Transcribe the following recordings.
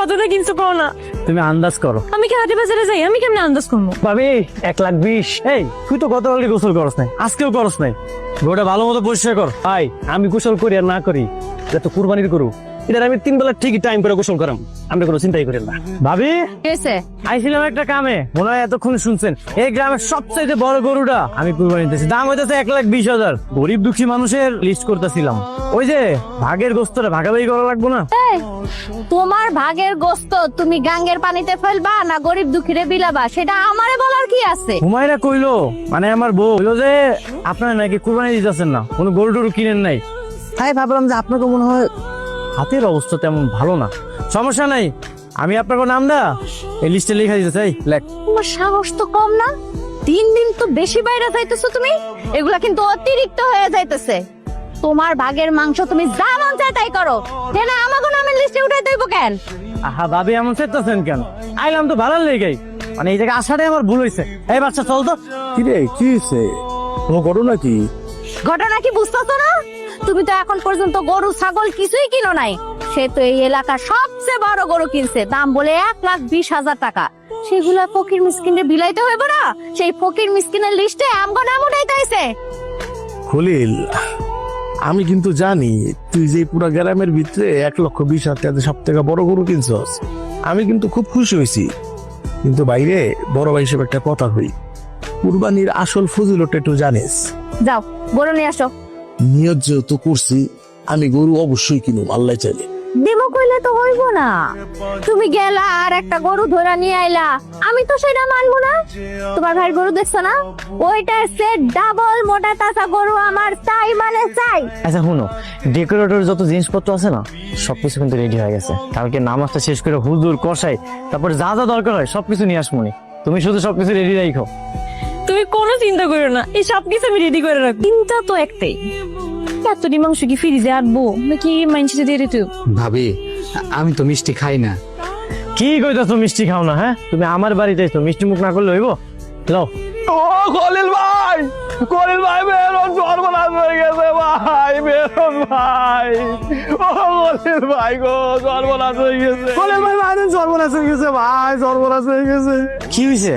কতটা কিনছো কও না। তুমি আন্দাজ করো। আমি কি হাটে বাজারে যাই, আমি কেমনে আন্দাজ করবো? ভাবি 1,20,000। এই তুই তো গতকালকে গোসল করস নাই, আজকেও করস নাই। গোটা ভালো মতো পরিষ্কার কর। ভাই আমি গোসল করি আর না করি এটা তো কুরবানির গরু, এটা আমি 3 বেলা ঠিকই টাইম করে গোসল করাম, আমরা কোনো চিন্তাই করি না। ভাবি কেসে আইছিলাম একটা কামে, মনে হয় এতক্ষণ শুনছেন। এই গ্রামের সবচেয়ে বড় গরুটা আমি কুরবানি দিতেছি, দাম হইতেছে 1,20,000। গরিব দুঃখী মানুষের লিস্ট করতেছিলাম। ওই যে ভাগের গোস্তটা ভাগাভাগি করা লাগবো না? তোমার ভাগের গোস্ত তুমি গাঙ্গের পানিতে ফেলবা না গরিব দুঃখীরে বিলাবা, সেটা আমারে বলার কি আছে? হুমায়রা কইলো, মানে আমার বউ কইলো যে আপনারা নাকি কুরবানি দিতেছেন না, কোনো গরু টরু কিনেন নাই। তাই ভাবলাম যে আপনাকে মনে হয় হাতের অবস্থা তেমন ভালো না। সমস্যা নাই, আমি আপনাকে নামটা এই লিস্টে লিখে দিতে চাই। লেখ। তোমার সাহস তো কম না, দিন দিন তো বেশি বাইরে যাইতেছো তুমি, এগুলা কিন্তু অতিরিক্ত হয়ে যাইতেছে। তোমার ভাগের মাংস তুমি যা মন চায় তাই করো, কেন আমাকে নামের লিস্টে উঠাই দেব কেন? আহা ভাবি এমন চেতেছেন কেন? আইলাম তো ভালো লেগেই, মানে এই জায়গায় আসাটাই আমার ভুল হয়েছে। এই বাচ্চা চল তো। কি রে, কি হয়েছে? কোনো ঘটনা কি? ঘটনা কি বুঝতেছো না? তুমি তো এখন পর্যন্ত গরু ছাগল কিছুই কিনো নাই, সে তো এই এলাকার সবচেয়ে বড় গরু কিনছে, দাম বলে 1,20,000 টাকা। সেগুলা ফকির মিসকিনে বিলাইতে হইব না? সেই ফকির মিসকিনের লিস্টে আমগো নাম উঠাইতেছে। খলিল, আমি কিন্তু জানি তুই যে পুরা গ্রামের ভিতরে 1,20,000 টাকা সব থেকে বড় গরু কিনছস। আমি কিন্তু খুব খুশি হয়েছি, কিন্তু বাইরে বড় ভাই হিসেবে একটা কথা হই, কুরবানির আসল ফজিলতটা একটু জানিস। যাও গরু নিয়ে আসো। নিয়ত যেহেতু করছি, আমি গরু অবশ্যই কিনুম, আল্লাহ চাইলে। দেবো কইলে তো হইব না, তুমি গেলা আর একটা গরু ধরা নিয়ে আইলা, আমি তো সেটা মানবো না। তোমার ভাই গরু দেখছো না, ওইটা সে ডাবল মোটা তাজা গরু আমার চাই মানে চাই। আচ্ছা শুনো, ডেকোরেটর যত জিনিসপত্র আছে না সবকিছু কিন্তু রেডি হয়ে গেছে। কালকে নামাজটা শেষ করে হুজুর কষাই তারপর যা যা দরকার হয় সবকিছু নিয়ে আসমনি। তুমি শুধু সবকিছু রেডি রাখো। তুমি কোনো চিন্তা করো না, এই সব কিছু আমি রেডি করে রাখবো। চিন্তা তো একটাই, এতটি মাংস কি ফ্রিজে আটবো নাকি মাংস দিয়ে দিতে? ভাবি আমি তো মিষ্টি খাই না। কি কইতাছো মিষ্টি খাও না? হ্যাঁ তুমি আমার বাড়িতে এসো, মিষ্টি মুখ না করলে হইব? লও। ও খলিল ভাই, খলিল ভাই বেরোন, সর্বনাশ হয়ে গেছে ভাই, বেরোন ভাই। ও খলিল ভাই গো, সর্বনাশ হয়ে গেছে। খলিল ভাই বাইরেন, সর্বনাশ হয়ে গেছে ভাই, সর্বনাশ হয়ে গেছে। কি হইছে?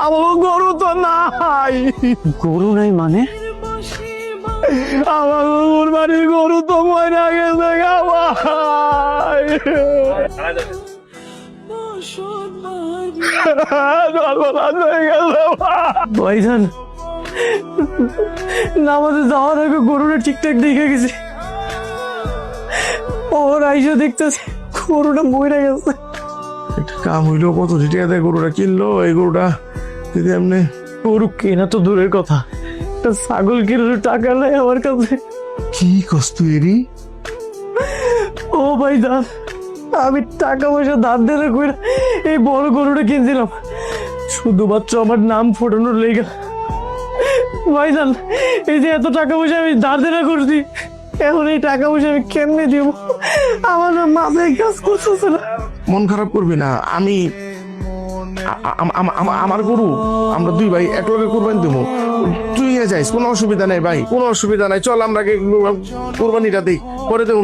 আমার গরু তো নাই। গরু নাই মানে? আমার কুরবানির গরু তো মরে গেছে গা ভাই। ভাইজান নামাজে যাওয়ার আগে গরুটা ঠিকঠাক দেখে গেছে, ওর আইসা দেখতেছে গরুটা মরে গেছে। একটা কাম হইলো, কত টাকা দিয়ে গরুটা কিনলো। এই গরুটা যদি এমনি, গরু কেনা তো দূরের কথা, একটা ছাগল কিনার টাকা নাই আমার কাছে। কি কষ্ট এরি? ও ভাইজান আমি টাকা পয়সা ধার দেনা করে এই বড় গরুটা কিনছিলাম শুধুমাত্র আমার নাম ফোটানোর লেগে। ভাইজান এই যে এত টাকা পয়সা আমি ধার দেনা করছি, এখন এই টাকা পয়সা আমি কেমনে দিব? আমার না মাথায় কাজ করতেছে না। মন খারাপ করবি না, আমি আমার গরু আমরা দুই ভাই এক লগে কুরবানি দেবো, তুই নিয়ে যাইস, কোনো অসুবিধা নাই ভাই, কোনো অসুবিধা নাই। চল আমরা কুরবানিটা দিই, পরে দেবো।